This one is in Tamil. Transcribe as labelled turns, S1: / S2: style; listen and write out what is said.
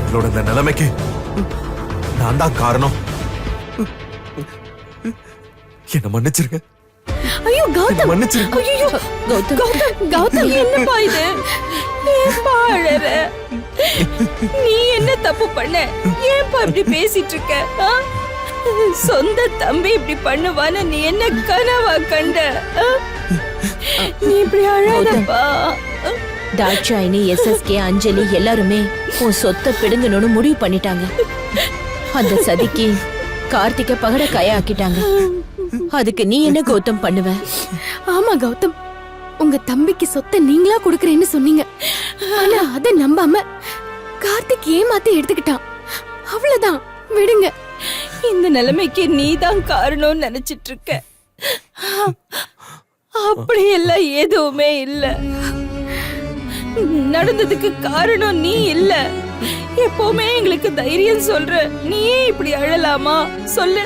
S1: எங்களோட இந்த நிலைமைக்கு நான் தான் காரணம். என்ன மன்னிச்சிருங்க.
S2: ஐயோ கௌதம்,
S1: மன்னிச்சிருங்க.
S2: ஐயோ கௌதம் என்னப்பா இது? ஏன்பா அழற? நீ என்ன தப்பு பண்ண? ஏன்பா இப்படி பேசிட்டு இருக்க? ஆ? சொந்த தம்பி இப்படி பண்ணுவான்னு நீ என்ன கனவா கண்ட? ஆ? நீ இப்படி அழாதப்பா.
S3: தாட்சாயினி, எஸ்எஸ்கே, அஞ்சலி எல்லாருமே உன் சொத்தை பிடுங்கணும்னு முடிவு பண்ணிட்டாங்க. அந்த சதிக்கு கார்த்திகை பகட கையாக்கிட்டாங்க. அதுக்கு நீ என்ன கௌதம் பண்ணுவ?
S2: ஆமா கௌதம், உங்க தம்பிக்கு சொத்தை நீங்களா குடுக்கறேன்னு சொன்னீங்க. ஆனா அத நம்பாம கார்த்திக் ஏமாத்தி எடுத்துக்கிட்டான். அவ்வளவுதான், விடுங்க. இந்த நிலைமைக்கு நீதான் காரணம்னு நினைச்சிட்டு இருக்க. அப்படியெல்லாம் எதுவுமே இல்ல. நடந்ததுக்கு காரணம் நீ இல்ல. எப்பவுமே எங்களுக்கு தைரியம் சொல்ற, நீயே இப்படி அழலாமா சொல்லு?